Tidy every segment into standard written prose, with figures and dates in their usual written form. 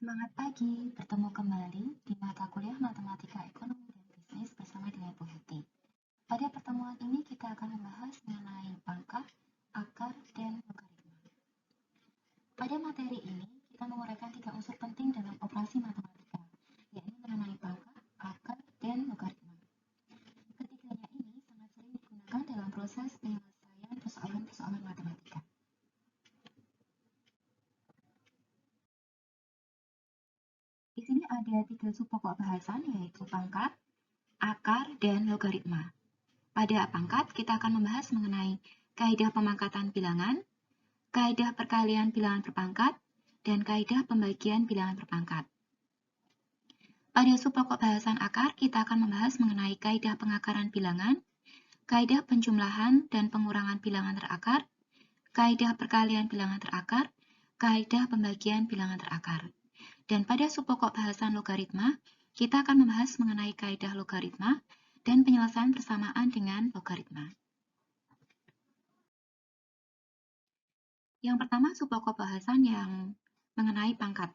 Semangat pagi, bertemu kembali di mata kuliah Matematika Ekonomi dan Bisnis bersama dengan Bu Heti. Pada pertemuan ini kita akan membahas mengenai pangkat, akar, dan logaritma. Pada materi ini, kita menguraikan 3 unsur penting dalam operasi matematika, yaitu mengenai pangkat, akar, dan logaritma. Ketiganya ini sangat sering digunakan dalam proses penyelesaian persoalan-persoalan matematika. Di sini ada 3 sub-pokok bahasan, yaitu pangkat, akar, dan logaritma. Pada pangkat, kita akan membahas mengenai kaidah pemangkatan bilangan, kaidah perkalian bilangan berpangkat, dan kaidah pembagian bilangan berpangkat. Pada sub-pokok bahasan akar, kita akan membahas mengenai kaidah pengakaran bilangan, kaidah penjumlahan dan pengurangan bilangan terakar, kaidah perkalian bilangan terakar, kaidah pembagian bilangan terakar. Dan pada sub-pokok bahasan logaritma, kita akan membahas mengenai kaidah logaritma dan penyelesaian persamaan dengan logaritma. Yang pertama, sub-pokok bahasan yang mengenai pangkat.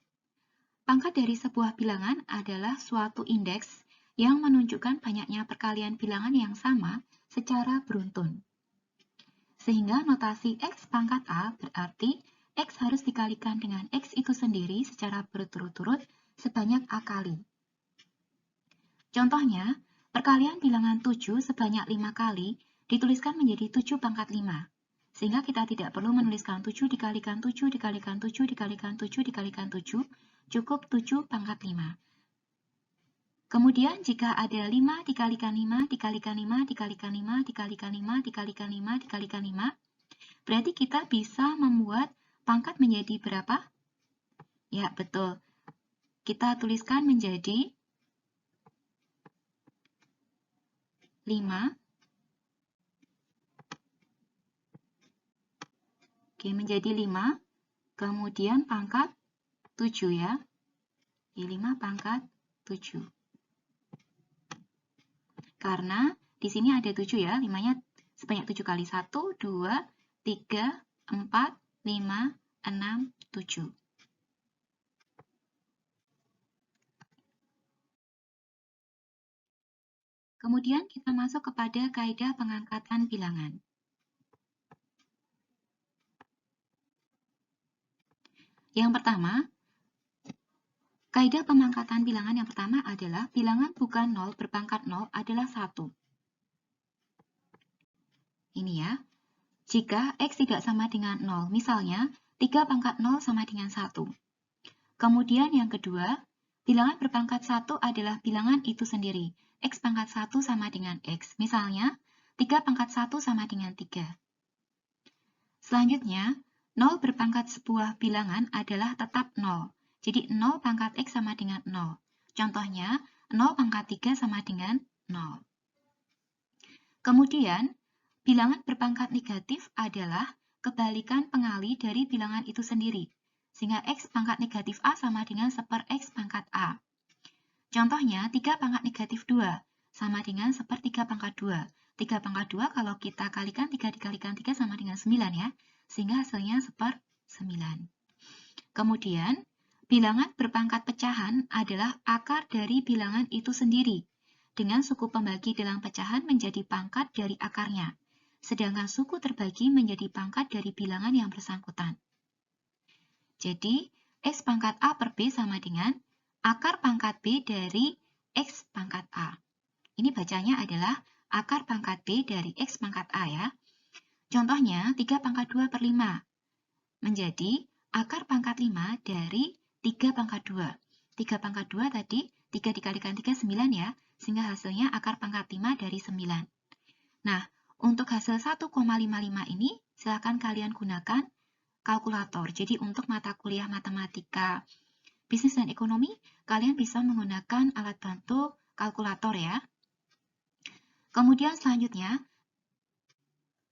Pangkat dari sebuah bilangan adalah suatu indeks yang menunjukkan banyaknya perkalian bilangan yang sama secara beruntun. Sehingga notasi X pangkat A berarti X harus dikalikan dengan X itu sendiri secara berturut-turut sebanyak A kali. Contohnya, perkalian bilangan 7 sebanyak 5 kali dituliskan menjadi 7 pangkat 5. Sehingga kita tidak perlu menuliskan 7 dikalikan 7 dikalikan 7 dikalikan 7 dikalikan 7, cukup 7 pangkat 5. Kemudian jika ada 5 dikalikan 5 dikalikan 5 dikalikan 5 dikalikan 5 dikalikan 5 dikalikan 5, berarti kita bisa membuat pangkat menjadi berapa? Ya, betul. Kita tuliskan menjadi 5. Oke, menjadi 5. Kemudian pangkat 7 ya. 5 pangkat 7. Karena di sini ada 7 ya, 5-nya sebanyak 7 kali. 1, 2, 3, 4, 5, 6, 7. Kemudian kita masuk kepada kaidah pengangkatan bilangan. Yang pertama, kaidah pemangkatan bilangan yang pertama adalah bilangan bukan 0 berpangkat 0 adalah 1. Ini ya. Jika X tidak sama dengan 0, misalnya 3 pangkat 0 sama dengan 1. Kemudian yang kedua, bilangan berpangkat 1 adalah bilangan itu sendiri. X pangkat 1 sama dengan X. Misalnya, 3 pangkat 1 sama dengan 3. Selanjutnya, 0 berpangkat sebuah bilangan adalah tetap 0. Jadi 0 pangkat X sama dengan 0. Contohnya, 0 pangkat 3 sama dengan 0. Kemudian, bilangan berpangkat negatif adalah kebalikan pengali dari bilangan itu sendiri. Sehingga X pangkat negatif A sama dengan 1/x pangkat A. Contohnya, 3 pangkat negatif 2 sama dengan 1/3 pangkat 2. 3 pangkat 2 kalau kita kalikan 3 dikalikan 3 sama dengan 9 ya. Sehingga hasilnya 1/9. Kemudian, bilangan berpangkat pecahan adalah akar dari bilangan itu sendiri, dengan suku pembagi dalam pecahan menjadi pangkat dari akarnya, sedangkan suku terbagi menjadi pangkat dari bilangan yang bersangkutan. Jadi, X pangkat A per B sama dengan akar pangkat B dari X pangkat A. Ini bacanya adalah akar pangkat B dari X pangkat A ya. Contohnya, 3 pangkat 2 per 5 menjadi akar pangkat 5 dari 3 pangkat 2. 3 pangkat 2 tadi, 3 dikalikan 3, 9 ya, sehingga hasilnya akar pangkat 5 dari 9. Nah, untuk hasil 1,55 ini, silakan kalian gunakan kalkulator. Jadi untuk mata kuliah matematika bisnis dan ekonomi, kalian bisa menggunakan alat bantu kalkulator ya. Kemudian selanjutnya,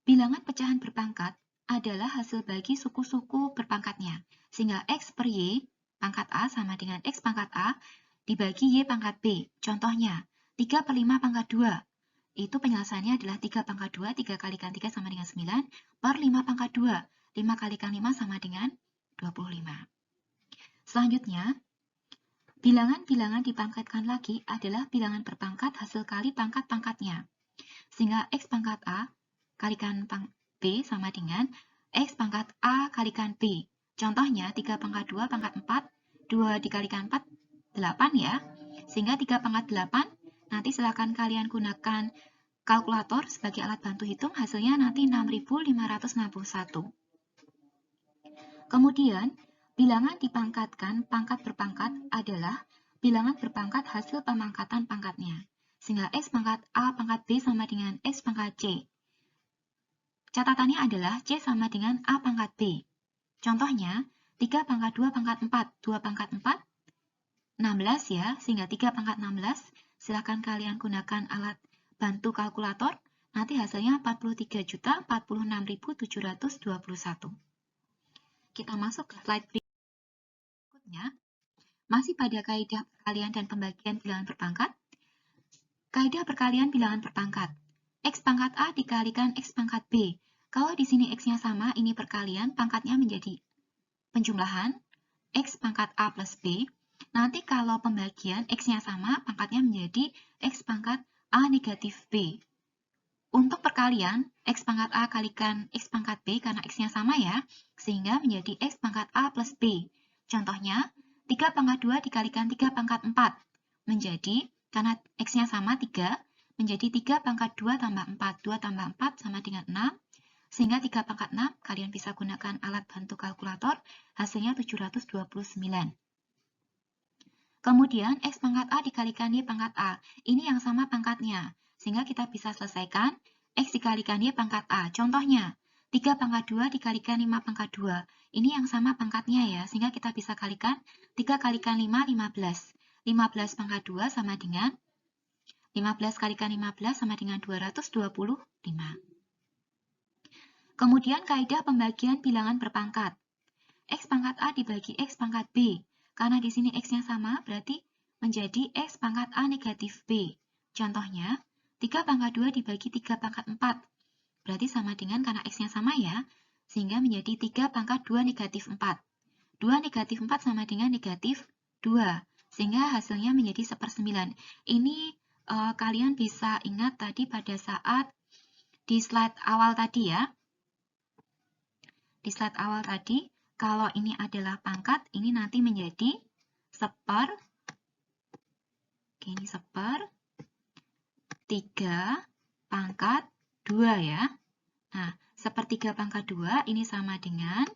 bilangan pecahan berpangkat adalah hasil bagi suku-suku berpangkatnya. Sehingga X per Y pangkat A sama dengan X pangkat A dibagi Y pangkat B. Contohnya, 3 per 5 pangkat 2. Itu penyelesaiannya adalah 3 pangkat 2, 3 kalikan 3 sama dengan 9, per 5 pangkat 2. 5 kalikan 5 sama dengan 25. Selanjutnya, Bilangan-bilangan dipangkatkan lagi adalah bilangan berpangkat hasil kali pangkat-pangkatnya. Sehingga X pangkat A kalikan B sama dengan X pangkat A kalikan B. Contohnya 3 pangkat 2 pangkat 4, 2 dikalikan 4, 8 ya. Sehingga 3 pangkat 8, nanti silakan kalian gunakan kalkulator sebagai alat bantu hitung, hasilnya nanti 6.561. Kemudian, bilangan dipangkatkan pangkat berpangkat adalah bilangan berpangkat hasil pemangkatan pangkatnya. Sehingga X pangkat A pangkat B sama dengan X pangkat C. Catatannya adalah C sama dengan A pangkat B. Contohnya, 3 pangkat 2 pangkat 4. 2 pangkat 4, 16 ya. Sehingga 3 pangkat 16, silakan kalian gunakan alat bantu kalkulator. Nanti hasilnya 43.046.721. Kita masuk ke slide berikutnya. Masih pada kaidah perkalian dan pembagian bilangan berpangkat. Kaidah perkalian bilangan berpangkat. X pangkat A dikalikan X pangkat B. Kalau di sini X-nya sama, ini perkalian, pangkatnya menjadi penjumlahan X pangkat A plus B. Nanti kalau pembagian X-nya sama, pangkatnya menjadi X pangkat A negatif B. Untuk perkalian, X pangkat A kalikan X pangkat B karena X-nya sama ya, sehingga menjadi X pangkat A plus B. Contohnya, 3 pangkat 2 dikalikan 3 pangkat 4. Menjadi, karena X-nya sama 3, menjadi 3 pangkat 2 tambah 4. 2 tambah 4 sama dengan 6. Sehingga 3 pangkat 6, kalian bisa gunakan alat bantu kalkulator, hasilnya 729. Kemudian, X pangkat A dikalikan Y pangkat A. Ini yang sama pangkatnya. Sehingga kita bisa selesaikan X dikalikan Y pangkat A. Contohnya, 3 pangkat 2 dikalikan 5 pangkat 2. Ini yang sama pangkatnya ya. Sehingga kita bisa kalikan 3 kalikan 5, 15. 15 pangkat 2 sama dengan 15 kalikan 15 sama dengan 225. Kemudian kaidah pembagian bilangan berpangkat. X pangkat A dibagi X pangkat B. Karena di sini X-nya sama, berarti menjadi X pangkat A negatif B. Contohnya, 3 pangkat 2 dibagi 3 pangkat 4. Berarti sama dengan karena X-nya sama ya, sehingga menjadi 3 pangkat 2 negatif 4. 2 negatif 4 sama dengan negatif 2. Sehingga hasilnya menjadi 1/9. Ini kalian bisa ingat tadi pada saat di slide awal tadi ya. Di slide awal tadi, kalau ini adalah pangkat, ini nanti menjadi 1/, ini 1/3 pangkat 2 ya. Nah, 1/3 pangkat 2 ini sama dengan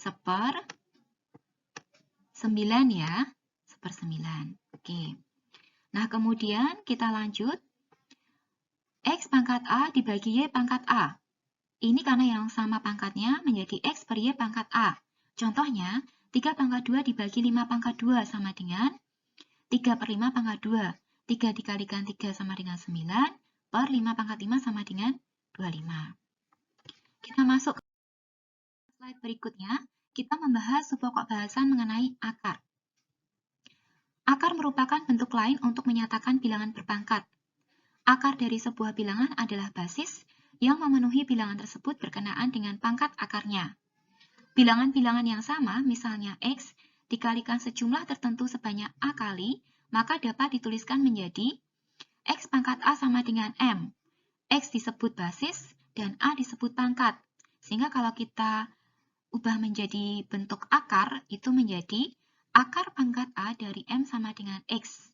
1/9 ya. 1/9. Oke. Nah, kemudian kita lanjut. X pangkat A dibagi Y pangkat A. Ini karena yang sama pangkatnya menjadi X per Y pangkat A. Contohnya, 3 pangkat 2 dibagi 5 pangkat 2 sama dengan 3/5 pangkat 2. 3 dikalikan 3 sama dengan 9, per 5 pangkat 5 sama dengan 25. Kita masuk ke slide berikutnya. Kita membahas subpokok bahasan mengenai akar. Akar merupakan bentuk lain untuk menyatakan bilangan berpangkat. Akar dari sebuah bilangan adalah basis yang memenuhi bilangan tersebut berkenaan dengan pangkat akarnya. Bilangan-bilangan yang sama, misalnya X, dikalikan sejumlah tertentu sebanyak A kali, maka dapat dituliskan menjadi X pangkat A sama dengan M. X disebut basis dan A disebut pangkat. Sehingga kalau kita ubah menjadi bentuk akar, itu menjadi akar pangkat A dari M sama dengan X.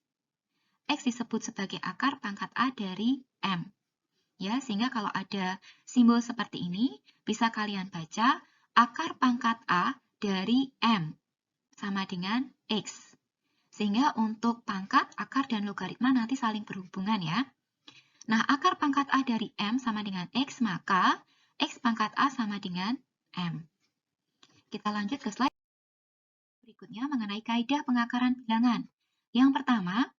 X disebut sebagai akar pangkat A dari M. Ya, sehingga kalau ada simbol seperti ini, bisa kalian baca akar pangkat A dari M sama dengan X. Sehingga untuk pangkat, akar, dan logaritma nanti saling berhubungan ya. Nah, akar pangkat A dari M sama dengan X, maka X pangkat A sama dengan M. Kita lanjut ke slide berikutnya mengenai kaidah pengakaran bilangan. Yang pertama,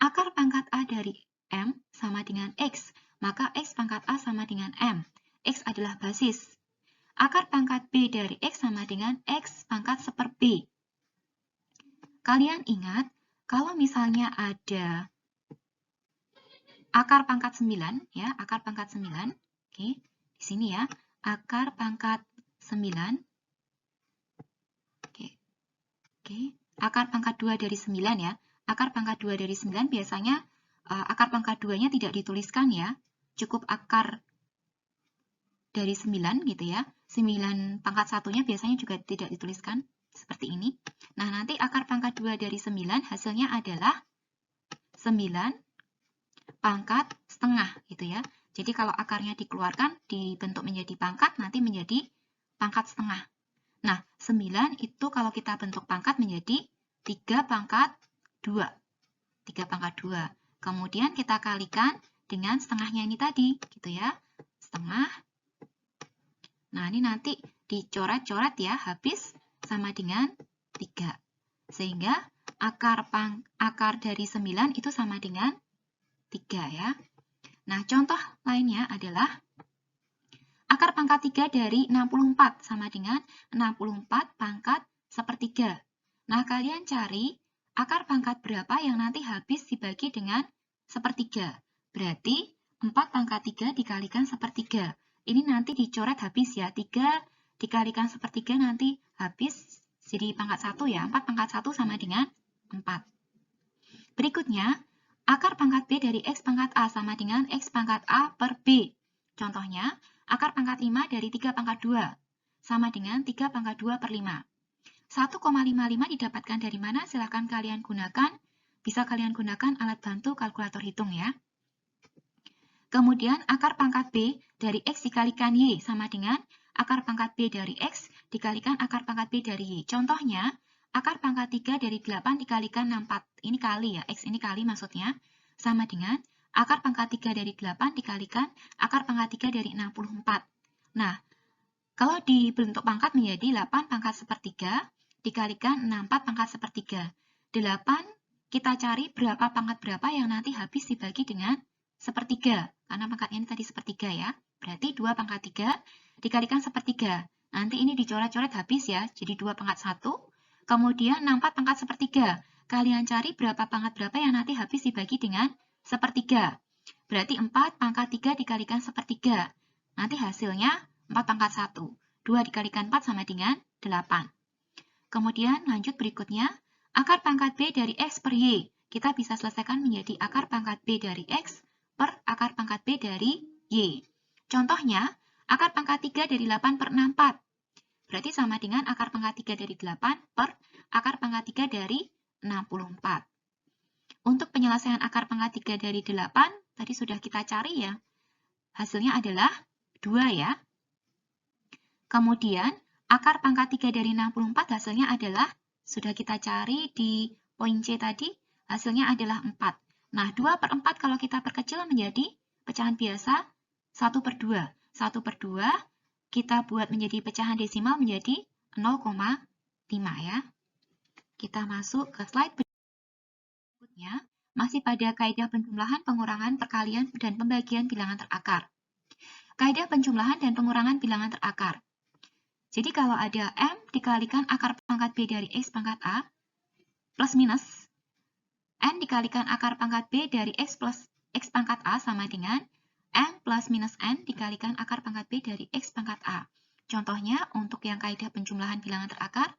akar pangkat A dari M sama dengan X, maka X pangkat A sama dengan M. X adalah basis. Akar pangkat B dari X sama dengan X pangkat 1/B. Kalian ingat, kalau misalnya ada akar pangkat 9, ya, akar pangkat 9, oke, di sini ya, akar pangkat 9, oke, akar pangkat 2 dari 9 ya. Akar pangkat 2 dari 9 biasanya akar pangkat 2-nya tidak dituliskan ya. Cukup akar dari 9 gitu ya. 9 pangkat 1-nya biasanya juga tidak dituliskan seperti ini. Nah, nanti akar pangkat 2 dari 9 hasilnya adalah 9 pangkat setengah gitu ya. Jadi kalau akarnya dikeluarkan dibentuk menjadi pangkat, nanti menjadi pangkat setengah. Nah, 9 itu kalau kita bentuk pangkat menjadi 3 pangkat 2. 3 pangkat 2. Kemudian kita kalikan dengan setengahnya ini tadi, gitu ya. Setengah. Nah, ini nanti dicoret-coret ya, habis sama dengan 3. Sehingga akar dari 9 itu sama dengan 3 ya. Nah, contoh lainnya adalah akar pangkat 3 dari 64 sama dengan 64 pangkat sepertiga. Nah, kalian cari akar pangkat berapa yang nanti habis dibagi dengan sepertiga. Berarti 4 pangkat 3 dikalikan sepertiga. Ini nanti dicoret habis ya. 3 dikalikan sepertiga nanti habis jadi pangkat 1 ya. 4 pangkat 1 sama dengan 4. Berikutnya, akar pangkat B dari X pangkat A sama dengan X pangkat A per B. Contohnya, akar pangkat 5 dari 3 pangkat 2 sama dengan 3 pangkat 2 per 5. 1,55 didapatkan dari mana? Silahkan kalian gunakan. Bisa kalian gunakan alat bantu kalkulator hitung ya. Kemudian, akar pangkat B dari X dikalikan Y sama dengan akar pangkat B dari X dikalikan akar pangkat B dari Y. Contohnya, akar pangkat 3 dari 8 dikalikan 64. Ini kali ya, X ini kali maksudnya. Sama dengan akar pangkat 3 dari 8 dikalikan akar pangkat 3 dari 64. Nah, kalau dibentuk pangkat menjadi 8 pangkat sepertiga dikalikan 64 pangkat sepertiga. 8, kita cari berapa pangkat berapa yang nanti habis dibagi dengan sepertiga. Karena pangkatnya ini tadi sepertiga ya. Berarti 2 pangkat 3 dikalikan sepertiga. Nanti ini dicoret-coret habis ya, jadi 2 pangkat 1. Kemudian 64 pangkat sepertiga. Kalian cari berapa pangkat berapa yang nanti habis dibagi dengan sepertiga. Berarti 4 pangkat 3 dikalikan sepertiga. Nanti hasilnya 4 pangkat 1. 2 dikalikan 4 sama dengan 8. Kemudian lanjut berikutnya, akar pangkat B dari X per Y. Kita bisa selesaikan menjadi akar pangkat B dari X per akar pangkat B dari Y. Contohnya, akar pangkat 3 dari 8 per 64. Berarti sama dengan akar pangkat 3 dari 8 per akar pangkat 3 dari 64. Untuk penyelesaian akar pangkat 3 dari 8, tadi sudah kita cari ya. Hasilnya adalah 2 ya. Kemudian, akar pangkat 3 dari 64 hasilnya adalah, sudah kita cari di poin C tadi, hasilnya adalah 4. Nah, 2 per 4 kalau kita perkecil menjadi pecahan biasa 1 per 2. 1 per 2 kita buat menjadi pecahan desimal menjadi 0,5 ya. Kita masuk ke slide berikutnya, masih pada kaidah penjumlahan, pengurangan, perkalian, dan pembagian bilangan terakar. Kaidah penjumlahan dan pengurangan bilangan terakar. Jadi kalau ada M dikalikan akar pangkat B dari X pangkat A plus minus N dikalikan akar pangkat B dari X plus X pangkat A sama dengan M plus minus N dikalikan akar pangkat B dari X pangkat A. Contohnya untuk yang kaidah penjumlahan bilangan terakar,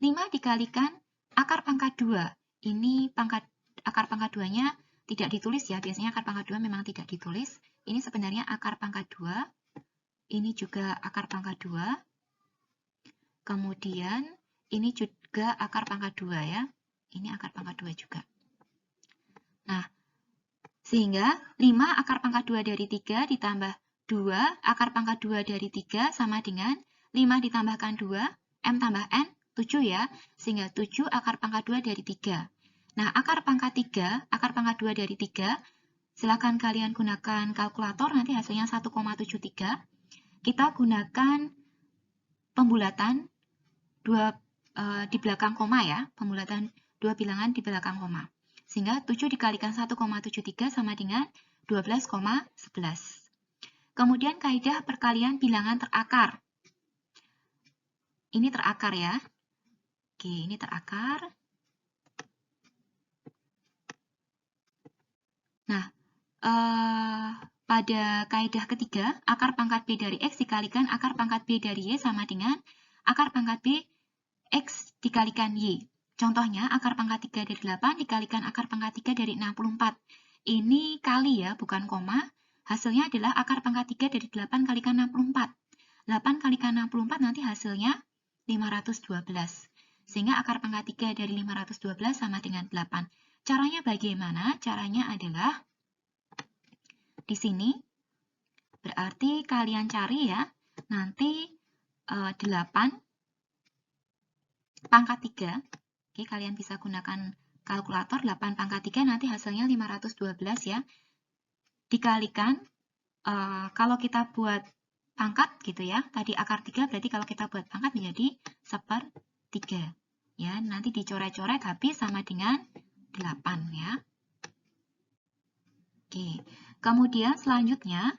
5 dikalikan akar pangkat 2. Ini akar pangkat 2-nya tidak ditulis ya, biasanya akar pangkat 2 memang tidak ditulis. Ini sebenarnya akar pangkat 2, ini juga akar pangkat 2. Kemudian ini juga akar pangkat 2 ya. Ini akar pangkat 2 juga. Nah, sehingga 5 akar pangkat 2 dari 3 ditambah 2 akar pangkat 2 dari 3 sama dengan 5 ditambahkan 2, M tambah N, 7 ya. Sehingga 7 akar pangkat 2 dari 3. Nah, akar pangkat 3, akar pangkat 2 dari 3, silakan kalian gunakan kalkulator, nanti hasilnya 1,73. Kita gunakan pembulatan di belakang koma ya, pembulatan 2 bilangan di belakang koma. Sehingga 7 dikalikan 1,73 sama dengan 12,11. Kemudian kaidah perkalian bilangan terakar. Ini terakar ya. Oke, ini terakar. Nah, pada kaidah ketiga, akar pangkat B dari X dikalikan akar pangkat B dari Y sama dengan akar pangkat B X dikalikan Y. Contohnya, akar pangkat 3 dari 8 dikalikan akar pangkat 3 dari 64. Ini kali ya, bukan koma. Hasilnya adalah akar pangkat 3 dari 8 kalikan 64. 8 kalikan 64 nanti hasilnya 512. Sehingga akar pangkat 3 dari 512 sama dengan 8. Caranya bagaimana? Caranya adalah di sini. Berarti kalian cari ya, nanti 8 pangkat 3. Oke, kalian bisa gunakan kalkulator 8 pangkat 3 nanti hasilnya 512 ya. Dikalikan, kalau kita buat pangkat gitu ya, tadi akar 3 berarti kalau kita buat pangkat menjadi 1/3. Ya, nanti dicoret-coret habis sama dengan 8 ya. Oke, kemudian selanjutnya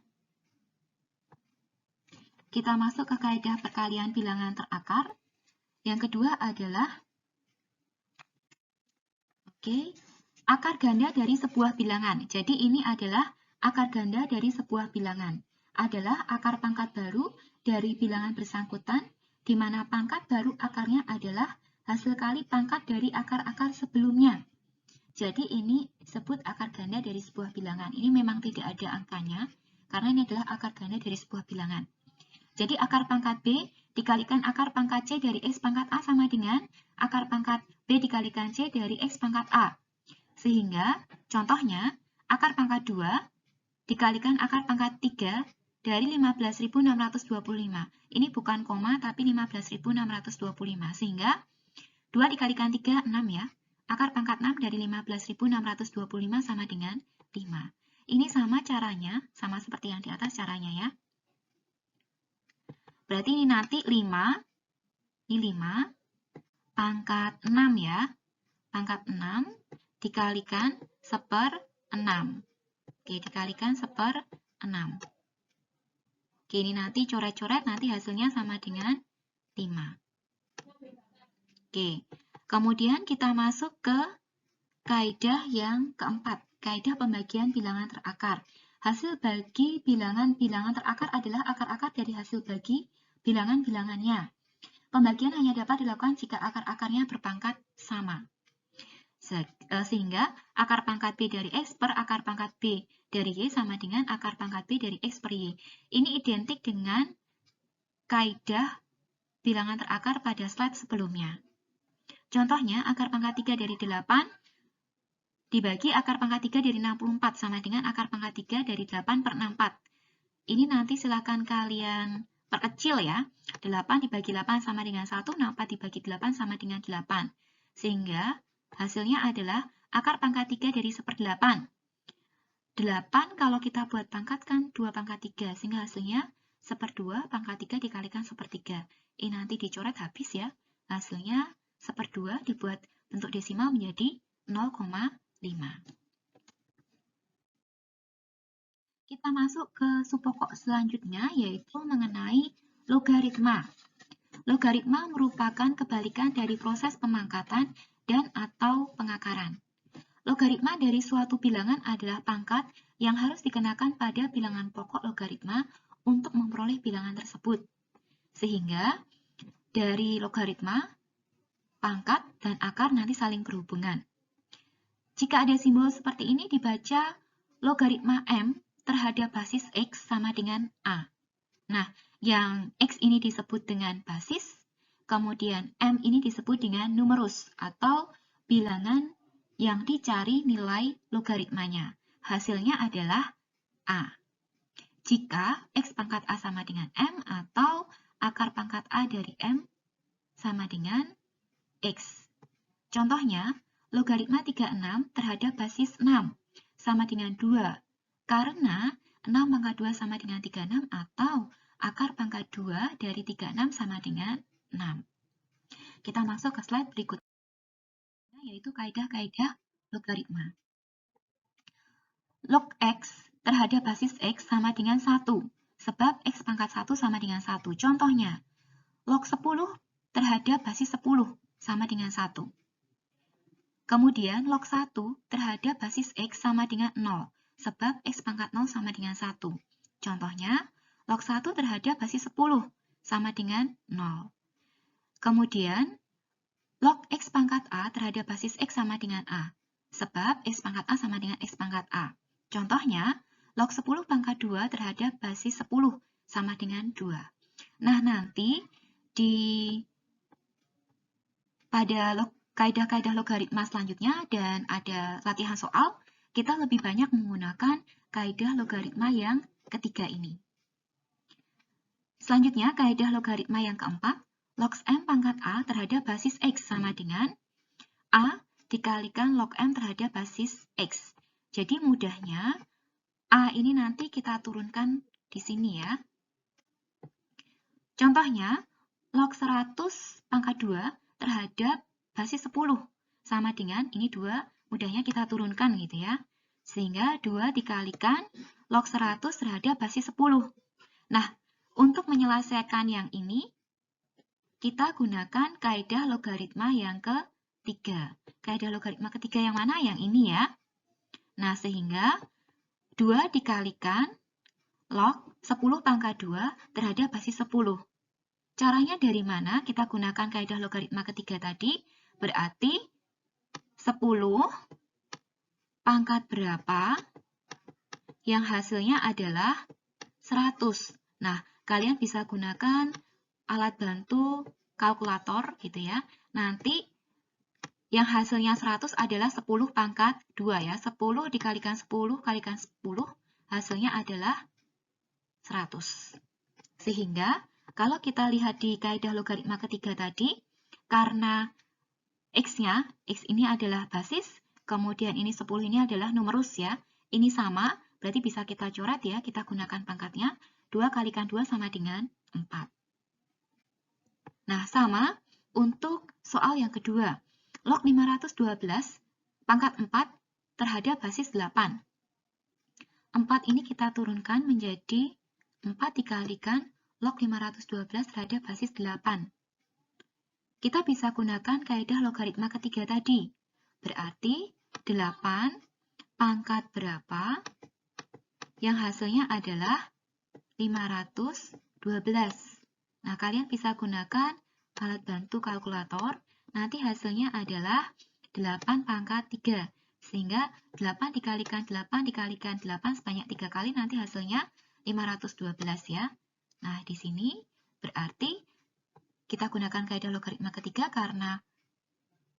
kita masuk ke kaidah perkalian bilangan terakar. Yang kedua adalah akar ganda dari sebuah bilangan. Jadi ini adalah akar ganda dari sebuah bilangan. Adalah akar pangkat baru dari bilangan bersangkutan, di mana pangkat baru akarnya adalah hasil kali pangkat dari akar-akar sebelumnya. Jadi ini disebut akar ganda dari sebuah bilangan. Ini memang tidak ada angkanya, karena ini adalah akar ganda dari sebuah bilangan. Jadi akar pangkat B dikalikan akar pangkat C dari X pangkat A sama dengan akar pangkat B dikalikan C dari X pangkat A. Sehingga contohnya akar pangkat 2 dikalikan akar pangkat 3 dari 15.625. Ini bukan koma tapi 15.625. Sehingga 2 dikalikan 3, 6 ya. Akar pangkat 6 dari 15.625 sama dengan 5. Ini sama caranya, sama seperti yang di atas caranya ya. Berarti ini nanti 5, ini 5, pangkat 6 ya, pangkat 6 dikalikan 1/6. Oke, dikalikan 1/6. Oke, ini nanti coret-coret, nanti hasilnya sama dengan 5. Oke, kemudian kita masuk ke kaidah yang keempat, kaidah pembagian bilangan terakar. Hasil bagi bilangan-bilangan terakar adalah akar-akar dari hasil bagi bilangan-bilangannya. Pembagian hanya dapat dilakukan jika akar-akarnya berpangkat sama. Sehingga akar pangkat B dari X per akar pangkat B dari Y sama dengan akar pangkat B dari X per Y. Ini identik dengan kaidah bilangan terakar pada slide sebelumnya. Contohnya, akar pangkat 3 dari 8 dibagi akar pangkat 3 dari 64 sama dengan akar pangkat 3 dari 8/64. Ini nanti silakan kalian perkecil ya. 8 dibagi 8 sama dengan 1, 64 dibagi 8 sama dengan 8. Sehingga hasilnya adalah akar pangkat 3 dari 1/8. 8 kalau kita buat pangkat kan 2 pangkat 3. Sehingga hasilnya 1/2 pangkat 3 dikalikan 1/3. Ini nanti dicoret habis ya. Hasilnya 1/2 dibuat bentuk desimal menjadi 0,5. Kita masuk ke subpokok selanjutnya, yaitu mengenai logaritma. Logaritma merupakan kebalikan dari proses pemangkatan dan atau pengakaran. Logaritma dari suatu bilangan adalah pangkat yang harus dikenakan pada bilangan pokok logaritma untuk memperoleh bilangan tersebut. Sehingga dari logaritma, pangkat dan akar nanti saling berhubungan. Jika ada simbol seperti ini dibaca logaritma M terhadap basis X sama dengan A. Nah, yang X ini disebut dengan basis, kemudian M ini disebut dengan numerus atau bilangan yang dicari nilai logaritmanya. Hasilnya adalah A. Jika X pangkat A sama dengan M atau akar pangkat A dari M sama dengan X. Contohnya, logaritma 36 terhadap basis 6 sama dengan 2. Karena 6 pangkat 2 sama dengan 36 atau akar pangkat 2 dari 36 sama dengan 6. Kita masuk ke slide berikutnya, yaitu kaidah-kaidah logaritma. Log X terhadap basis X sama dengan 1, sebab X pangkat 1 sama dengan 1. Contohnya, log 10 terhadap basis 10 sama dengan 1. Kemudian log 1 terhadap basis X sama dengan 0, sebab X pangkat 0 sama dengan 1. Contohnya, log 1 terhadap basis 10 sama dengan 0. Kemudian, log X pangkat A terhadap basis X sama dengan A. Sebab X pangkat A sama dengan X pangkat A. Contohnya, log 10 pangkat 2 terhadap basis 10 sama dengan 2. Nah, nanti pada kaidah-kaidah logaritma selanjutnya dan ada latihan soal, kita lebih banyak menggunakan kaidah logaritma yang ketiga ini. Selanjutnya, kaidah logaritma yang keempat, log M pangkat A terhadap basis X sama dengan A dikalikan log M terhadap basis X. Jadi mudahnya, A ini nanti kita turunkan di sini ya. Contohnya, log 100 pangkat 2 terhadap basis 10 sama dengan ini 2, mudahnya kita turunkan gitu ya. Sehingga 2 dikalikan log 100 terhadap basis 10. Nah, untuk menyelesaikan yang ini, kita gunakan kaidah logaritma yang ketiga. Kaidah logaritma ketiga yang mana? Yang ini ya. Nah, sehingga 2 dikalikan log 10 pangkat 2 terhadap basis 10. Caranya dari mana? Kita gunakan kaidah logaritma ketiga tadi. Berarti 10 pangkat berapa yang hasilnya adalah 100. Nah, kalian bisa gunakan alat bantu kalkulator gitu ya. Nanti yang hasilnya 100 adalah 10 pangkat 2 ya. 10 dikalikan 10 kalikan 10 hasilnya adalah 100. Sehingga kalau kita lihat di kaidah logaritma ketiga tadi, karena X-nya, X ini adalah basis, kemudian ini 10 ini adalah numerus ya. Ini sama, berarti bisa kita coret ya, kita gunakan pangkatnya. 2 kalikan 2 sama dengan 4. Nah, sama untuk soal yang kedua. Log 512 pangkat 4 terhadap basis 8. 4 ini kita turunkan menjadi 4 dikalikan log 512 terhadap basis 8. Kita bisa gunakan kaidah logaritma ketiga tadi. Berarti 8 pangkat berapa yang hasilnya adalah 512. Nah, kalian bisa gunakan alat bantu kalkulator. Nanti hasilnya adalah 8 pangkat 3. Sehingga 8 dikalikan 8 dikalikan 8 sebanyak 3 kali nanti hasilnya 512 ya. Nah, di sini berarti kita gunakan kaidah logaritma ketiga karena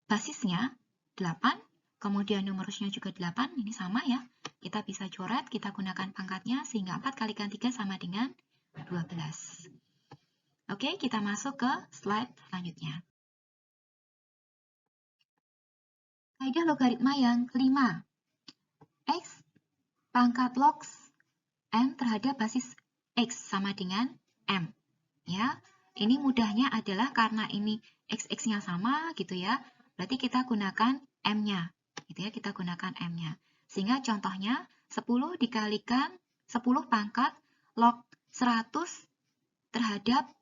basisnya 8, kemudian numerusnya juga 8, ini sama ya. Kita bisa coret, kita gunakan pangkatnya sehingga 4 kalikan 3 sama dengan 12. Oke, kita masuk ke slide selanjutnya. Kaidah logaritma yang kelima. X pangkat log M terhadap basis X sama dengan M. Ya, ini mudahnya adalah karena ini X-nya sama gitu ya. Berarti kita gunakan M-nya. Gitu ya, kita gunakan M-nya. Sehingga contohnya 10 dikalikan 10 pangkat log 100 terhadap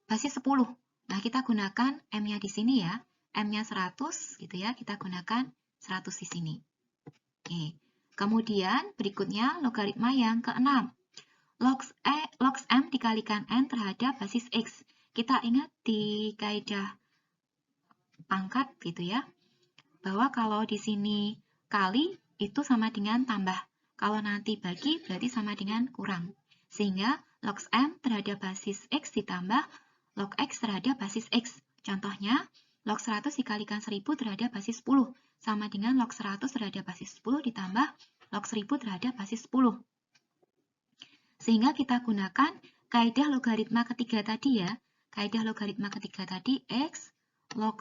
basis 10. Nah, kita gunakan M-nya di sini ya. M-nya 100 gitu ya, kita gunakan 100 di sini. Oke. Kemudian berikutnya logaritma yang keenam. Log M dikalikan N terhadap basis X. Kita ingat di kaidah pangkat gitu ya, bahwa kalau di sini kali itu sama dengan tambah. Kalau nanti bagi berarti sama dengan kurang. Sehingga log M terhadap basis X ditambah log X terhadap basis X. Contohnya, log 100 dikalikan 1000 terhadap basis 10. Sama dengan log 100 terhadap basis 10 ditambah log 1000 terhadap basis 10. Sehingga kita gunakan kaidah logaritma ketiga tadi ya. Kaidah logaritma ketiga tadi X log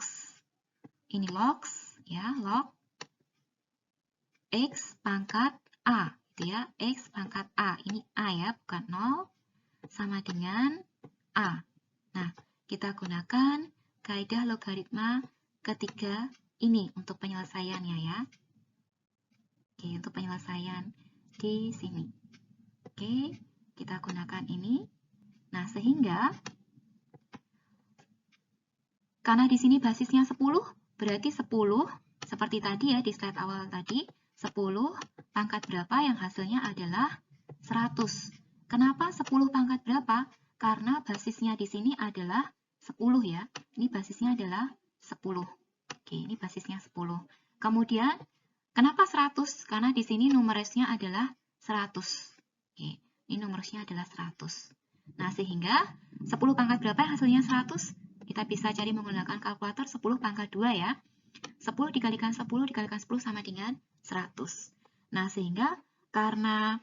ini log ya, log X pangkat A gitu ya. X pangkat A. Ini A ya, bukan 0 sama dengan A. Nah, kita gunakan kaidah logaritma ketiga ini untuk penyelesaiannya ya. Oke, untuk penyelesaian di sini. Oke, kita gunakan ini. Nah, sehingga karena di sini basisnya 10, berarti 10 seperti tadi ya di slide awal tadi, 10 pangkat berapa yang hasilnya adalah 100. Kenapa 10 pangkat berapa? Karena basisnya di sini adalah 10 ya. Ini basisnya adalah 10. Oke, ini basisnya 10. Kemudian, kenapa 100? Karena di sini numerusnya adalah 100. Oke, ini numerusnya adalah 100. Nah, sehingga 10 pangkat berapa hasilnya 100? Kita bisa cari menggunakan kalkulator 10 pangkat 2 ya. 10 dikalikan 10 dikalikan 10 sama dengan 100. Nah, sehingga karena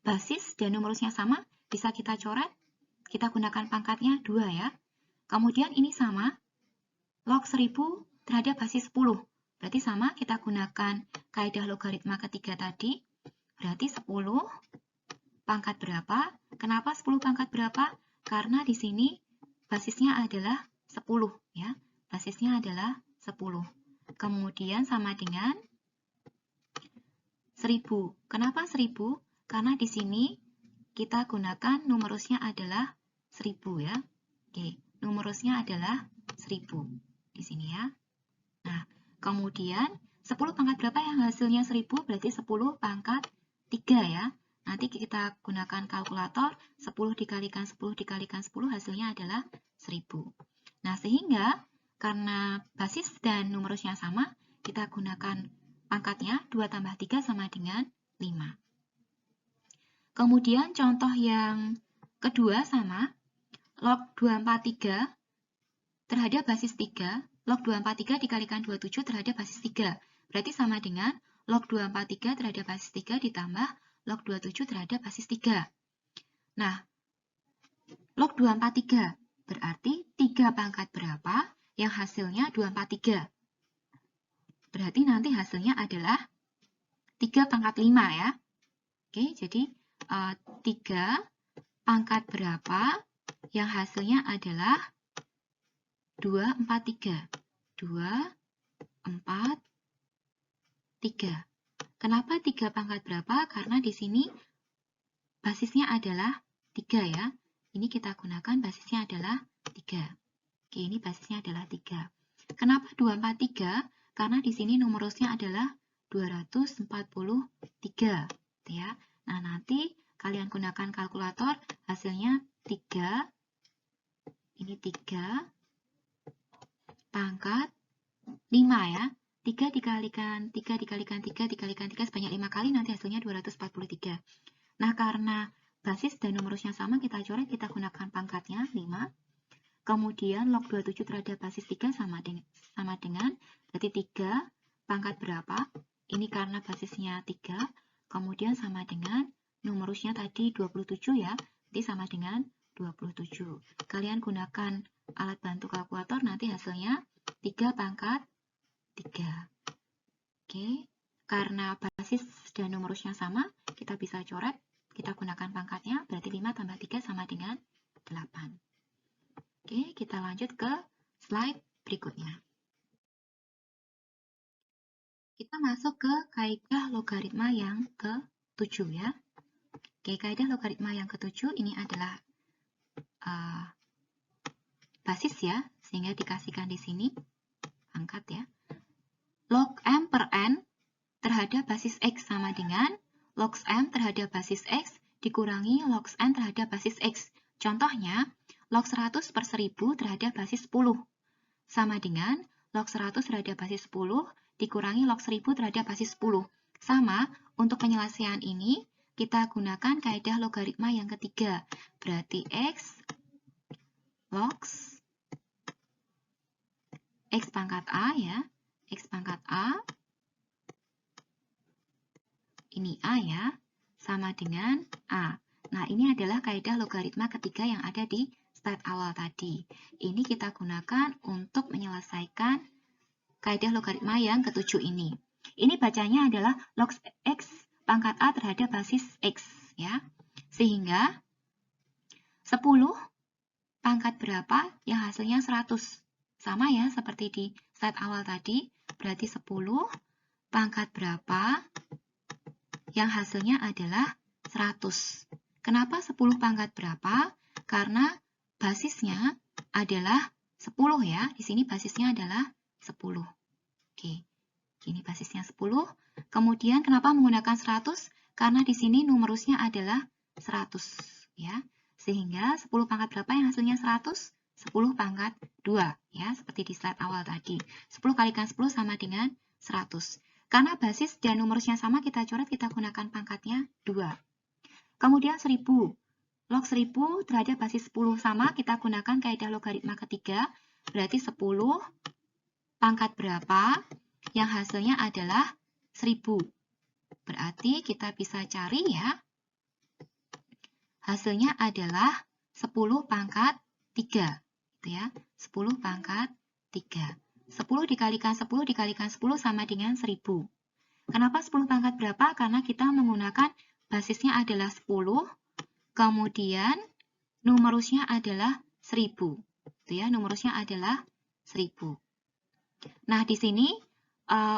basis dan numerusnya sama, bisa kita coret, kita gunakan pangkatnya 2 ya. Kemudian ini sama, log 1000 terhadap basis 10. Berarti sama, kita gunakan kaidah logaritma ketiga tadi. Berarti 10 pangkat berapa? Kenapa 10 pangkat berapa? Karena di sini basisnya adalah 10 ya. Basisnya adalah 10. Kemudian sama dengan 1000. Kenapa 1000? Karena di sini kita gunakan numerusnya adalah 1000 ya. Oke, numerusnya adalah 1000 di sini ya. Nah, kemudian 10 pangkat berapa yang hasilnya 1000? Berarti 10 pangkat 3 ya. Nanti kita gunakan kalkulator, 10 dikalikan 10 dikalikan 10 hasilnya adalah 1000. Nah, sehingga karena basis dan numerusnya sama, kita gunakan pangkatnya 2 tambah 3 sama dengan 5. Kemudian contoh yang kedua sama, log 243 terhadap basis 3, log 243 dikalikan 27 terhadap basis 3. Berarti sama dengan log 243 terhadap basis 3 ditambah log 27 terhadap basis 3. Nah, log 243 berarti 3 pangkat berapa yang hasilnya 243. Berarti nanti hasilnya adalah 3 pangkat 5 ya. Oke, jadi 3 pangkat berapa yang hasilnya adalah 243. 243. Kenapa 3 pangkat berapa? Karena di sini basisnya adalah 3 ya. Ini kita gunakan basisnya adalah 3. Oke, ini basisnya adalah 3. Kenapa 243? Karena di sini numerusnya adalah 243 ya. Nah, nanti kalian gunakan kalkulator, hasilnya 3. Ini 3 pangkat 5 ya. 3 dikalikan 3 dikalikan 3 dikalikan 3 sebanyak 5 kali, nanti hasilnya 243. Nah, karena basis dan numerusnya sama, kita coret, kita gunakan pangkatnya 5. Kemudian log 27 terhadap basis 3 sama dengan berarti 3 pangkat berapa? Ini karena basisnya 3, kemudian sama dengan numerusnya tadi 27 ya, jadi sama dengan 27. Kalian gunakan alat bantu kalkulator, nanti hasilnya 3 pangkat 3. Oke, karena basis dan numerusnya sama, kita bisa coret, kita gunakan pangkatnya, berarti 5 tambah 3 sama dengan 8. Oke, kita lanjut ke slide berikutnya. Kita masuk ke kaidah logaritma yang ke-7 ya. Oke, kaidah logaritma yang ke-7 ini adalah basis ya, sehingga dikasihkan di sini pangkat ya. Log M per N terhadap basis X sama dengan log M terhadap basis X dikurangi log N terhadap basis X. Contohnya, log 100 per 1000 terhadap basis 10 sama dengan log 100 terhadap basis 10 dikurangi log 1000 terhadap basis 10. Sama, untuk penyelesaian ini kita gunakan kaidah logaritma yang ketiga. Berarti X log X pangkat A ya. X pangkat A, ini A ya, sama dengan A. Nah, ini adalah kaidah logaritma ketiga yang ada di slide awal tadi. Ini kita gunakan untuk menyelesaikan kaidah logaritma yang ke-7 ini. Ini bacanya adalah log X pangkat A terhadap basis X ya. Sehingga 10 pangkat berapa yang hasilnya 100. Sama ya seperti di slide awal tadi. Berarti 10 pangkat berapa yang hasilnya adalah 100. Kenapa 10 pangkat berapa? Karena basisnya adalah 10 ya. Di sini basisnya adalah 10. Oke, ini basisnya 10. Kemudian kenapa menggunakan 100? Karena di sini numerusnya adalah 100 ya. Sehingga 10 pangkat berapa yang hasilnya 100? 10 pangkat 2, ya, seperti di slide awal tadi. 10 kalikan 10 sama dengan 100. Karena basis dan numerusnya sama, kita coret, kita gunakan pangkatnya 2. Kemudian 1000. Log 1000 terhadap basis 10 sama, kita gunakan kaidah logaritma ketiga, berarti 10 pangkat berapa, yang hasilnya adalah 1000. Berarti kita bisa cari ya, hasilnya adalah 10 pangkat 3. Gitu ya, 10 pangkat 3. 10 dikalikan 10 dikalikan 10 sama dengan 1000. Kenapa 10 pangkat berapa? Karena kita menggunakan basisnya adalah 10, kemudian numerusnya adalah 1000. Itu ya, numerusnya adalah 1000. Nah, di sini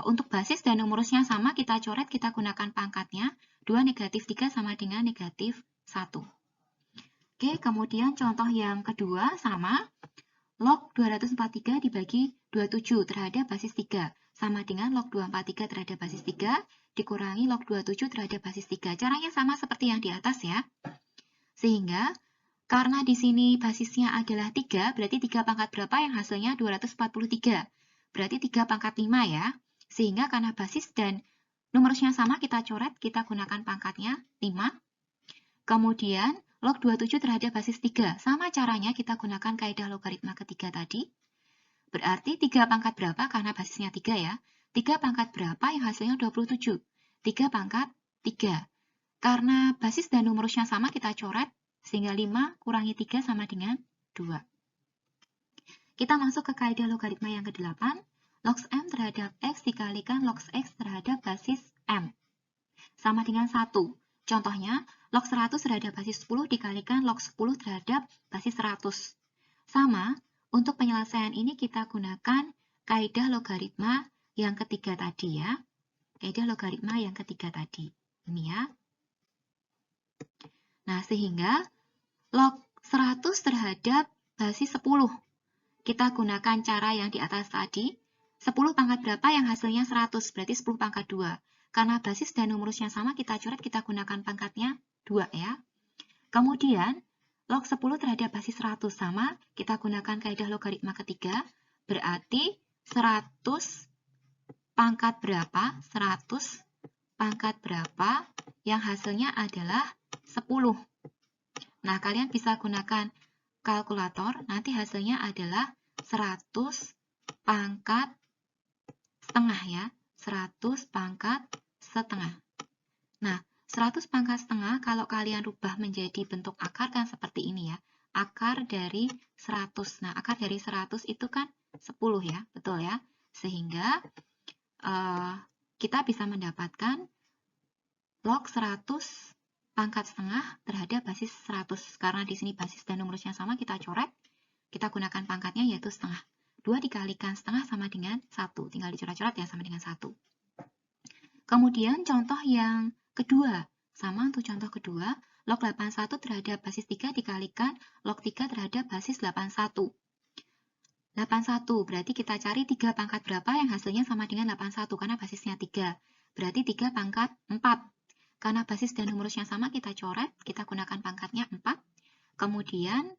untuk basis dan numerusnya sama, kita coret, kita gunakan pangkatnya. 2 negatif 3 sama dengan negatif 1. Oke, kemudian contoh yang kedua sama. Log 243 dibagi 27 terhadap basis 3. Sama dengan log 243 terhadap basis 3 dikurangi log 27 terhadap basis 3. Caranya sama seperti yang di atas ya. Sehingga, karena di sini basisnya adalah 3, berarti 3 pangkat berapa yang hasilnya 243. Berarti 3 pangkat 5 ya. Sehingga karena basis dan numerusnya sama, kita coret, kita gunakan pangkatnya 5. Kemudian, log 27 terhadap basis 3. Sama caranya kita gunakan kaidah logaritma ketiga tadi. Berarti 3 pangkat berapa? Karena basisnya 3 ya. 3 pangkat berapa yang hasilnya 27? 3 pangkat 3. Karena basis dan numerusnya sama, kita coret. Sehingga 5 kurangi 3 sama dengan 2. Kita masuk ke kaidah logaritma yang ke-8. Log M terhadap X dikalikan log X terhadap basis M. Sama dengan 1. Contohnya, log 100 terhadap basis 10 dikalikan log 10 terhadap basis 100. Sama, untuk penyelesaian ini kita gunakan kaidah logaritma yang ketiga tadi ya. Kaidah logaritma yang ketiga tadi. Ini ya. Nah, sehingga log 100 terhadap basis 10. Kita gunakan cara yang di atas tadi. 10 pangkat berapa yang hasilnya 100, berarti 10 pangkat 2. Karena basis dan numerusnya sama, kita coret, kita gunakan pangkatnya 2 ya. Kemudian, log 10 terhadap basis 100 sama, kita gunakan kaidah logaritma ketiga, berarti 100 pangkat berapa? 100 pangkat berapa yang hasilnya adalah 10. Nah, kalian bisa gunakan kalkulator, nanti hasilnya adalah 100 pangkat setengah ya, 100 pangkat setengah. Nah, 100 pangkat setengah kalau kalian rubah menjadi bentuk akar kan seperti ini ya. Akar dari 100. Nah, akar dari 100 itu kan 10 ya, betul ya. Sehingga kita bisa mendapatkan log 100 pangkat setengah terhadap basis 100. Karena di sini basis dan numerusnya sama, kita coret. Kita gunakan pangkatnya yaitu setengah. 2 dikalikan setengah sama dengan 1. Tinggal dicoret-coret ya, sama dengan 1. Kemudian contoh yang kedua. Sama untuk contoh kedua, log 81 terhadap basis 3 dikalikan log 3 terhadap basis 81. 81, berarti kita cari 3 pangkat berapa yang hasilnya sama dengan 81, karena basisnya 3. Berarti 3 pangkat 4. Karena basis dan numerusnya sama, kita coret, kita gunakan pangkatnya 4. Kemudian,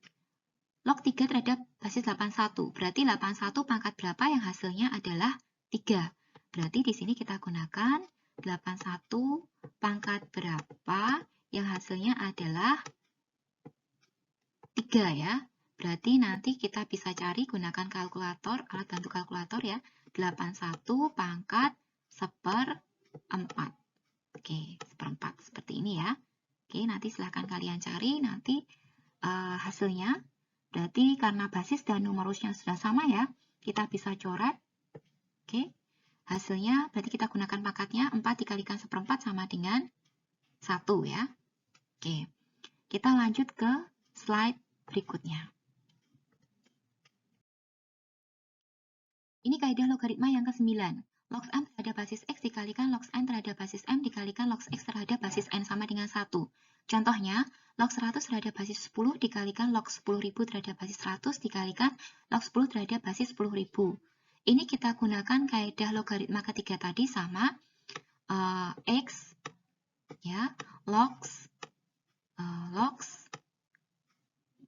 log 3 terhadap basis 81. Berarti 81 pangkat berapa yang hasilnya adalah 3. Berarti di sini kita gunakan 81 pangkat berapa yang hasilnya adalah 3 ya. Berarti nanti kita bisa cari gunakan kalkulator, alat bantu kalkulator ya. 81 pangkat 1/4. Oke, 1/4 seperti ini ya. Oke, nanti silahkan kalian cari nanti hasilnya. Berarti karena basis dan numerusnya sudah sama ya, kita bisa coret. Oke, hasilnya berarti kita gunakan pangkatnya 4 dikalikan 1/4 sama dengan 1 ya. Oke, kita lanjut ke slide berikutnya. Ini kaidah logaritma yang ke-9. Log M terhadap basis X dikalikan log N terhadap basis M dikalikan log X terhadap basis N sama dengan 1. Contohnya, log 100 terhadap basis 10 dikalikan log 10.000 terhadap basis 100 dikalikan log 10 terhadap basis 10.000. Ini kita gunakan kaidah logaritma ketiga tadi sama X ya, logs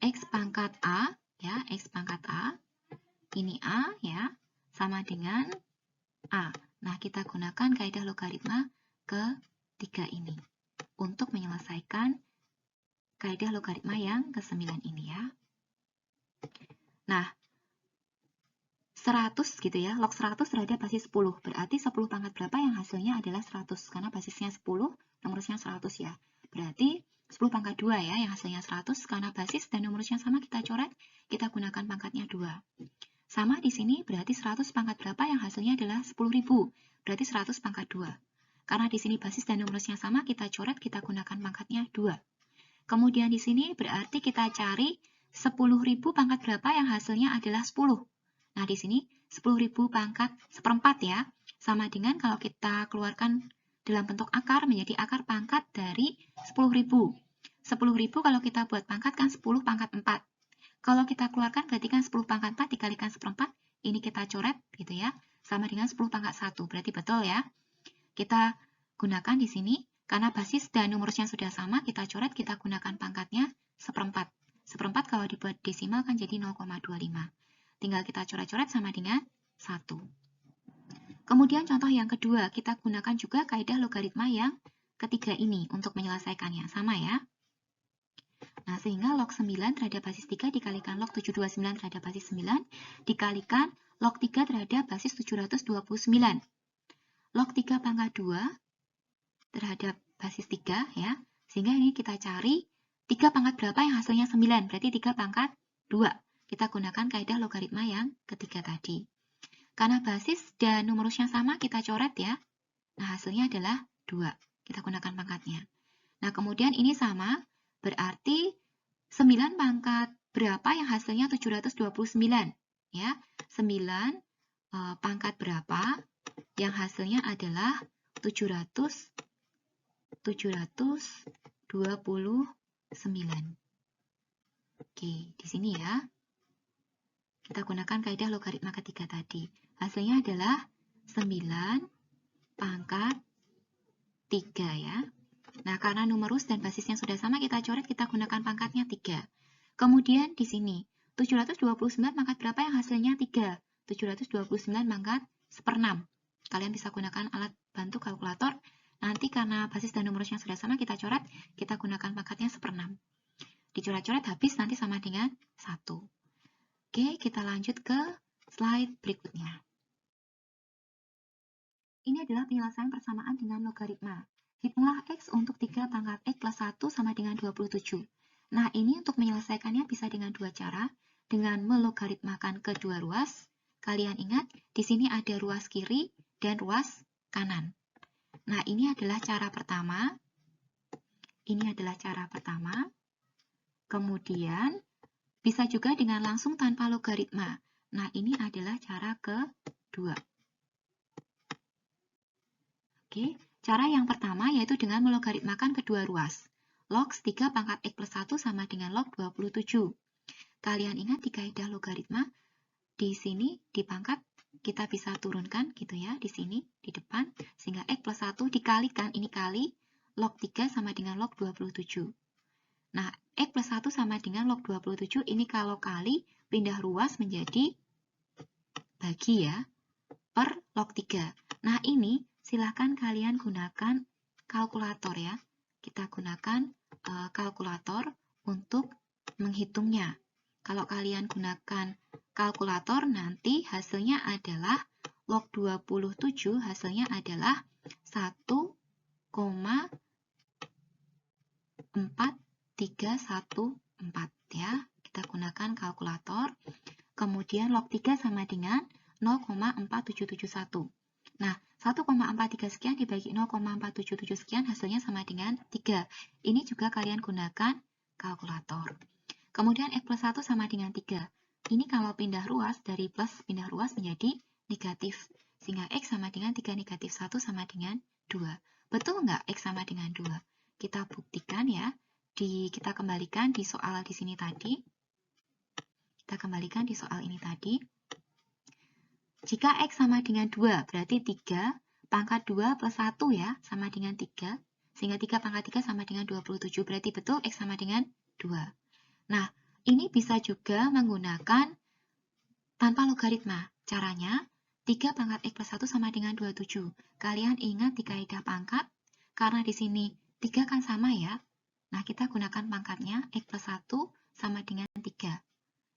X pangkat A ya, X pangkat A, ini A ya, sama dengan A. Nah, kita gunakan kaidah logaritma ketiga ini untuk menyelesaikan kaidah logaritma yang ke-9 ini ya. Nah, 100 gitu ya, log 100 terhadap basis 10. Berarti 10 pangkat berapa yang hasilnya adalah 100. Karena basisnya 10, nomorusnya 100 ya. Berarti 10 pangkat 2 ya, yang hasilnya 100. Karena basis dan nomorusnya sama kita coret, kita gunakan pangkatnya 2. Sama di sini berarti 100 pangkat berapa yang hasilnya adalah 10.000. Berarti 100 pangkat 2. Karena di sini basis dan nomorusnya sama, kita coret, kita gunakan pangkatnya 2. Kemudian di sini berarti kita cari 10.000 pangkat berapa yang hasilnya adalah 10. Nah, di sini 10.000 pangkat seperempat ya, sama dengan kalau kita keluarkan dalam bentuk akar menjadi akar pangkat dari 10.000. 10.000 kalau kita buat pangkat kan 10 pangkat 4. Kalau kita keluarkan berarti kan 10 pangkat 4 dikalikan seperempat, ini kita coret gitu ya, sama dengan 10 pangkat 1. Berarti betul ya. Kita gunakan di sini, karena basis dan nomorusnya sudah sama, kita coret, kita gunakan pangkatnya seperempat. Seperempat kalau dibuat desimal kan jadi 0,25. Tinggal kita coret-coret sama dengan 1. Kemudian contoh yang kedua, kita gunakan juga kaidah logaritma yang ketiga ini untuk menyelesaikannya. Sama ya. Nah, sehingga log 9 terhadap basis 3 dikalikan log 729 terhadap basis 9 dikalikan log 3 terhadap basis 729. Log 3 pangkat 2 terhadap basis 3 ya. Sehingga ini kita cari 3 pangkat berapa yang hasilnya 9. Berarti 3 pangkat 2. Kita gunakan kaidah logaritma yang ketiga tadi. Karena basis dan nomorusnya sama, kita coret ya. Nah, hasilnya adalah 2. Kita gunakan pangkatnya. Nah, kemudian ini sama, berarti 9 pangkat berapa yang hasilnya 729. Ya, 9 pangkat berapa yang hasilnya adalah 729. Oke, di sini ya. Kita gunakan kaidah logaritma ketiga tadi. Hasilnya adalah 9 pangkat 3 ya. Nah, karena numerus dan basisnya sudah sama, kita coret, kita gunakan pangkatnya 3. Kemudian di sini, 729 pangkat berapa yang hasilnya 3? 729 pangkat 1/6. Kalian bisa gunakan alat bantu kalkulator. Nanti karena basis dan numerusnya sudah sama, kita coret, kita gunakan pangkatnya 1/6. Dicoret-coret habis nanti sama dengan 1. Oke, kita lanjut ke slide berikutnya. Ini adalah penyelesaian persamaan dengan logaritma. Hitunglah X untuk 3 pangkat X plus 1 sama dengan 27. Nah, ini untuk menyelesaikannya bisa dengan dua cara. Dengan melogaritmakan kedua ruas. Kalian ingat, di sini ada ruas kiri dan ruas kanan. Nah, ini adalah cara pertama. Ini adalah cara pertama. Kemudian, bisa juga dengan langsung tanpa logaritma. Nah, ini adalah cara kedua. Oke, cara yang pertama yaitu dengan melogaritmakan kedua ruas. Log 3 pangkat X plus 1 sama dengan log 27. Kalian ingat di kaidah logaritma, di sini di pangkat kita bisa turunkan gitu ya, di sini, di depan, sehingga X plus 1 dikalikan, ini kali, log 3 sama dengan log 27. Nah, X plus 1 sama dengan log 27, ini kalau kali, pindah ruas menjadi bagi ya, per log 3. Nah, ini silahkan kalian gunakan kalkulator ya. Kita gunakan kalkulator untuk menghitungnya. Kalau kalian gunakan kalkulator, nanti hasilnya adalah log 27, hasilnya adalah 1,4314 ya. Kita gunakan kalkulator. Kemudian log 3 sama dengan 0,4771. Nah, 1,43 sekian dibagi 0,477 sekian hasilnya sama dengan 3. Ini juga kalian gunakan kalkulator. Kemudian X plus 1 sama dengan 3. Ini kalau pindah ruas, dari plus pindah ruas menjadi negatif. Sehingga X sama dengan 3 negatif 1 sama dengan 2. Betul nggak X sama dengan 2? Kita buktikan ya. Kita kembalikan di soal di sini tadi. Kita kembalikan di soal ini tadi. Jika X sama dengan 2, berarti 3 pangkat 2 plus 1 ya, sama dengan 3. Sehingga 3 pangkat 3 sama dengan 27. Berarti betul X sama dengan 2. Nah, Ini bisa juga menggunakan tanpa logaritma. Caranya, 3 pangkat X plus 1 sama dengan 27. Kalian ingat di kaidah pangkat, karena di sini 3 kan sama ya. Nah, kita gunakan pangkatnya, X plus 1 sama dengan 3.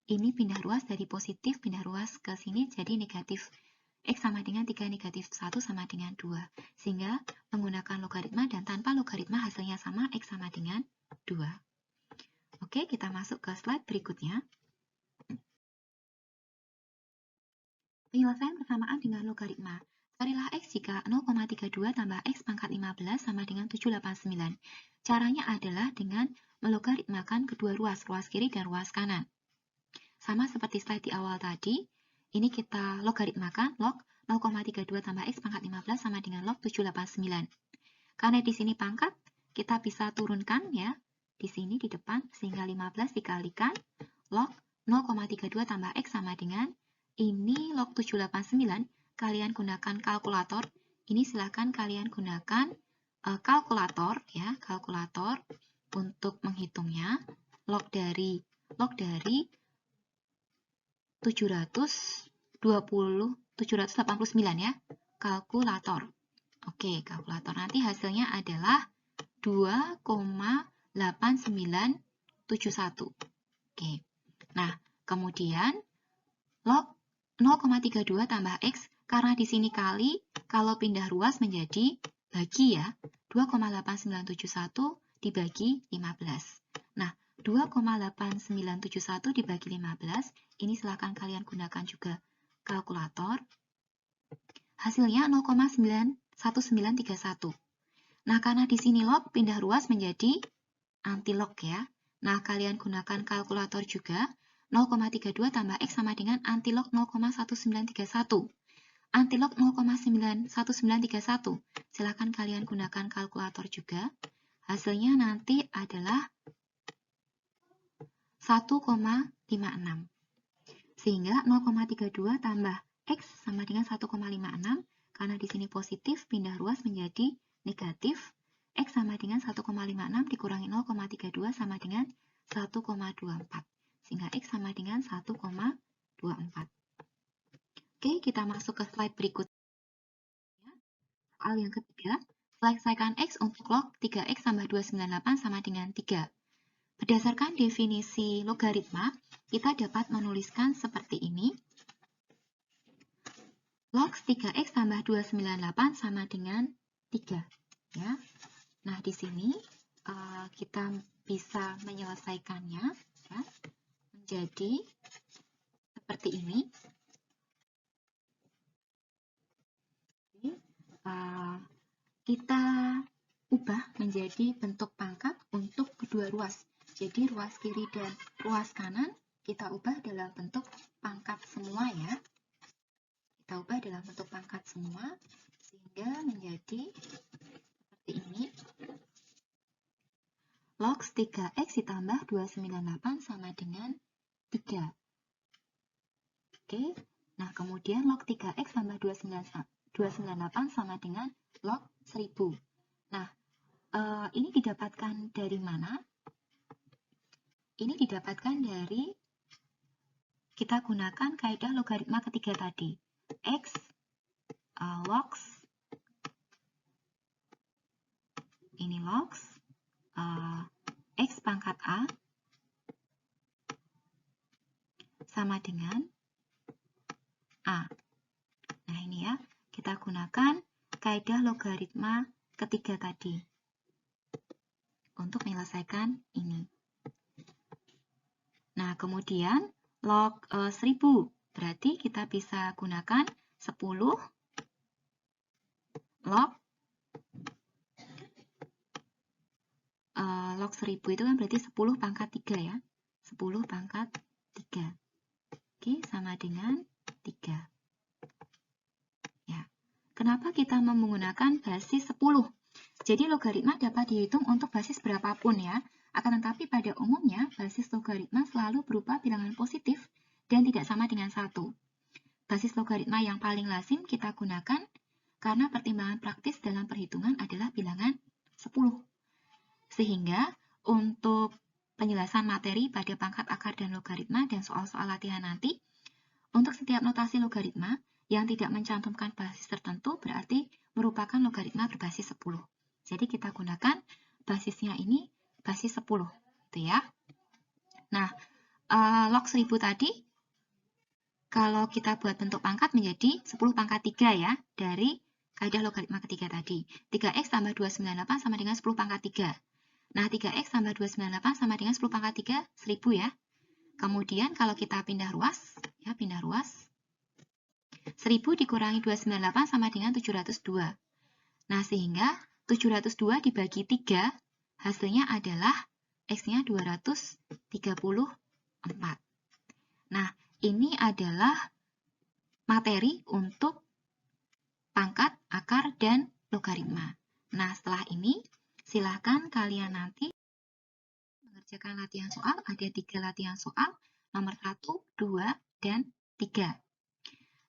Ini pindah ruas dari positif, pindah ruas ke sini jadi negatif. X sama dengan 3 negatif 1 sama dengan 2. Sehingga menggunakan logaritma dan tanpa logaritma hasilnya sama, X sama dengan 2. Oke, kita masuk ke slide berikutnya. Penyelesaian persamaan dengan logaritma. Carilah X jika 0,32 tambah X pangkat 15 sama dengan 789. Caranya adalah dengan melogaritmakan kedua ruas kiri dan ruas kanan. Sama seperti slide di awal tadi, ini kita logaritmakan log 0,32 tambah X pangkat 15 sama dengan log 789. Karena di sini pangkat, kita bisa turunkan ya, di sini di depan, sehingga 15 dikalikan log 0,32 tambah X sama dengan ini log 789, kalian gunakan kalkulator. Ini silahkan kalian gunakan kalkulator ya, kalkulator untuk menghitungnya. Log dari 789 ya, kalkulator. Oke, kalkulator nanti hasilnya adalah 2,8971. Oke. Nah, kemudian log 0,32 tambah X, karena di sini kali, kalau pindah ruas menjadi bagi ya, 2,8971 dibagi 15. Nah, 2,8971 dibagi 15, ini silahkan kalian gunakan juga kalkulator. Hasilnya 0,91931. Nah, karena di sini log pindah ruas menjadi antilog ya. Nah, kalian gunakan kalkulator juga. 0,32 tambah X sama dengan antilog 0,1931. Antilog 0,1931. Silakan kalian gunakan kalkulator juga. Hasilnya nanti adalah 1,56. Sehingga 0,32 tambah X sama dengan 1,56. Karena di sini positif, pindah ruas menjadi negatif. X sama dengan 1,56 dikurangi 0,32 sama dengan 1,24. Sehingga X sama dengan 1,24. Oke, kita masuk ke slide berikutnya. Soal yang ketiga, selesaikan X untuk log 3X tambah 298 sama dengan 3. Berdasarkan definisi logaritma, kita dapat menuliskan seperti ini. Log 3X tambah 298 sama dengan 3. Ya. Nah, di sini kita bisa menyelesaikannya ya, menjadi seperti ini. Jadi, kita ubah menjadi bentuk pangkat untuk kedua ruas. Jadi ruas kiri dan ruas kanan kita ubah dalam bentuk pangkat semua ya. Kita ubah dalam bentuk pangkat semua sehingga menjadi seperti ini. Log 3X ditambah 298 sama dengan 3. Oke, nah kemudian log 3X tambah 298 sama dengan log 1000. Nah, ini didapatkan dari mana? Ini didapatkan dari, kita gunakan kaidah logaritma ketiga tadi. X logs, ini logs, X pangkat A sama dengan A. Nah ini ya, kita gunakan kaidah logaritma ketiga tadi untuk menyelesaikan ini. Nah kemudian log 1000, berarti kita bisa gunakan 10 log 1000 itu kan berarti 10 pangkat 3 ya. 10 pangkat 3. Oke, sama dengan 3. Ya. Kenapa kita menggunakan basis 10? Jadi logaritma dapat dihitung untuk basis berapapun ya. Akan tetapi pada umumnya basis logaritma selalu berupa bilangan positif dan tidak sama dengan 1. Basis logaritma yang paling lazim kita gunakan karena pertimbangan praktis dalam perhitungan adalah bilangan 10. Sehingga untuk penjelasan materi pada pangkat, akar, dan logaritma dan soal-soal latihan nanti. Untuk setiap notasi logaritma yang tidak mencantumkan basis tertentu berarti merupakan logaritma berbasis 10. Jadi kita gunakan basisnya ini basis 10, gitu ya. Nah, log 1000 tadi, kalau kita buat bentuk pangkat menjadi 10 pangkat 3 ya, dari kaidah logaritma ketiga tadi. 3x tambah 298 sama dengan 10 pangkat 3. Nah, 3x tambah 298 sama dengan 10 pangkat 3, 1000 ya. Kemudian kalau kita pindah ruas, 1000 dikurangi 298 sama dengan 702. Nah, sehingga 702 dibagi 3, hasilnya adalah X-nya 234. Nah, ini adalah materi untuk pangkat, akar, dan logaritma. Nah, setelah ini, silakan kalian nanti mengerjakan latihan soal. Ada 3 latihan soal, nomor 1, 2, dan 3.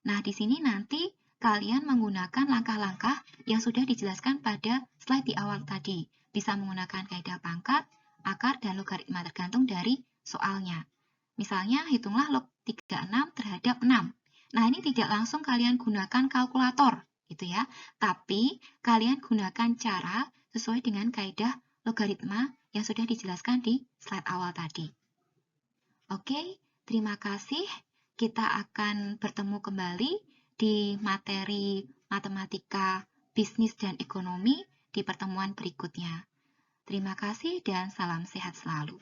Nah, di sini nanti kalian menggunakan langkah-langkah yang sudah dijelaskan pada slide di awal tadi. Bisa menggunakan kaidah pangkat, akar, dan logaritma tergantung dari soalnya. Misalnya, hitunglah log 36 terhadap 6. Nah, ini tidak langsung kalian gunakan kalkulator, gitu ya. Tapi, kalian gunakan cara sesuai dengan kaidah logaritma yang sudah dijelaskan di slide awal tadi. Oke, terima kasih. Kita akan bertemu kembali di materi matematika, bisnis, dan ekonomi di pertemuan berikutnya. Terima kasih dan salam sehat selalu.